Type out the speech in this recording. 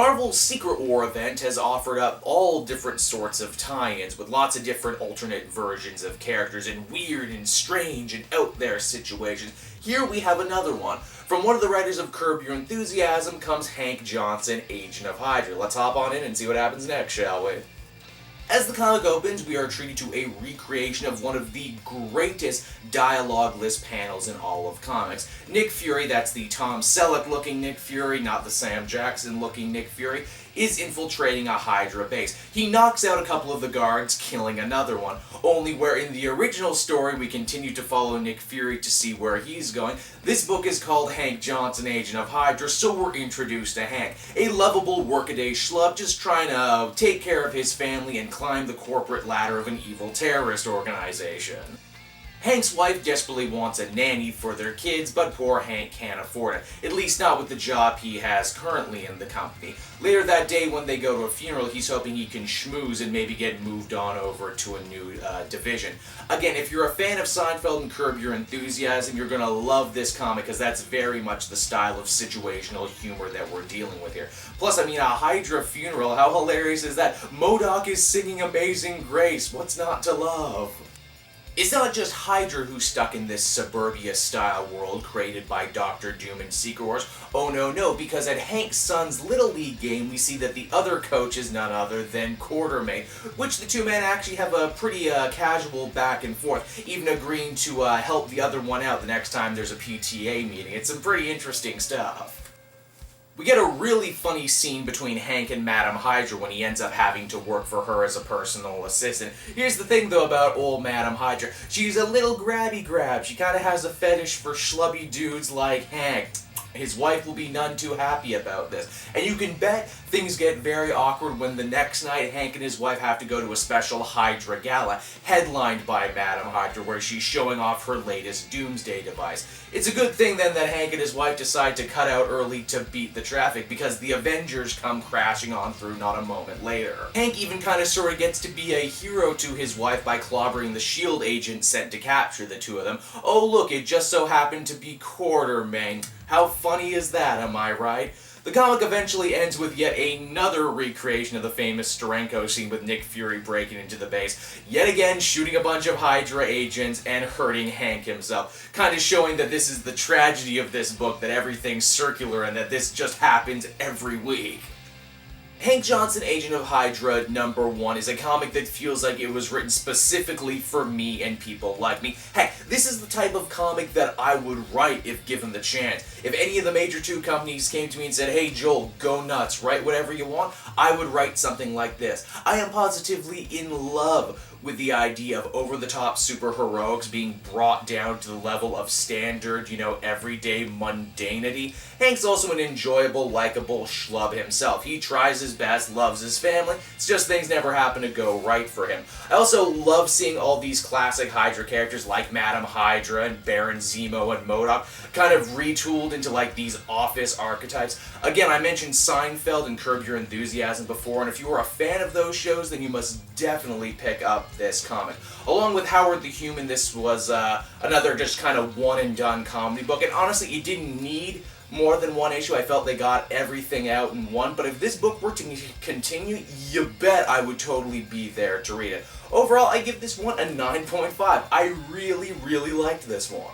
Marvel's Secret War event has offered up all different sorts of tie-ins with lots of different alternate versions of characters in weird and strange and out there situations. Here we have another one. From one of the writers of Curb Your Enthusiasm comes Hank Johnson, Agent of Hydra. Let's hop on in and see what happens next, shall we? As the comic opens, we are treated to a recreation of one of the greatest dialogue-less panels in all of comics. Nick Fury, that's the Tom Selleck-looking Nick Fury, not the Sam Jackson-looking Nick Fury, is infiltrating a Hydra base. He knocks out a couple of the guards, killing another one. Only where in the original story we continue to follow Nick Fury to see where he's going, this book is called Hank Johnson, Agent of Hydra, so we're introduced to Hank, a lovable workaday schlub just trying to take care of his family and climb the corporate ladder of an evil terrorist organization. Hank's wife desperately wants a nanny for their kids, but poor Hank can't afford it, at least not with the job he has currently in the company. Later that day when they go to a funeral, he's hoping he can schmooze and maybe get moved on over to a new division. Again, if you're a fan of Seinfeld and Curb Your Enthusiasm, you're gonna love this comic because that's very much the style of situational humor that we're dealing with here. Plus, I mean, a Hydra funeral, how hilarious is that? MODOK is singing Amazing Grace, what's not to love? It's not just Hydra who's stuck in this suburbia-style world created by Dr. Doom and Secret Wars. Oh no, because at Hank's son's Little League game, we see that the other coach is none other than Quartermain, which the two men actually have a pretty casual back and forth, even agreeing to help the other one out the next time there's a PTA meeting. It's some pretty interesting stuff. We get a really funny scene between Hank and Madam Hydra when he ends up having to work for her as a personal assistant. Here's the thing though about old Madam Hydra. She's a little grabby grab. She kinda has a fetish for schlubby dudes like Hank. His wife will be none too happy about this. And you can bet things get very awkward when the next night Hank and his wife have to go to a special Hydra gala, headlined by Madam Hydra, where she's showing off her latest doomsday device. It's a good thing then that Hank and his wife decide to cut out early to beat the traffic, because the Avengers come crashing on through not a moment later. Hank even kinda sorta gets to be a hero to his wife by clobbering the SHIELD agent sent to capture the two of them. Oh look, it just so happened to be Quartermain. How funny is that, am I right? The comic eventually ends with yet another recreation of the famous Steranko scene with Nick Fury breaking into the base, yet again shooting a bunch of Hydra agents and hurting Hank himself, kinda showing that this is the tragedy of this book, that everything's circular and that this just happens every week. Hank Johnson, Agent of Hydra #1 is a comic that feels like it was written specifically for me and people like me. Heck, this is the type of comic that I would write if given the chance. If any of the major 2 companies came to me and said, "Hey Joel, go nuts, write whatever you want," I would write something like this. I am positively in love with the idea of over-the-top superheroics being brought down to the level of standard, everyday mundanity. Hank's also an enjoyable, likable schlub himself. He tries his best, loves his family, it's just things never happen to go right for him. I also love seeing all these classic Hydra characters like Madam Hydra and Baron Zemo and MODOK kind of retooled into like these office archetypes. Again, I mentioned Seinfeld and Curb Your Enthusiasm before, and if you were a fan of those shows, then you must definitely pick up this comic. Along with Howard the Human, this was another just kind of one-and-done comedy book, and honestly, it didn't need more than one issue. I felt they got everything out in one, but if this book were to continue, you bet I would totally be there to read it. Overall, I give this one a 9.5. I really liked this one.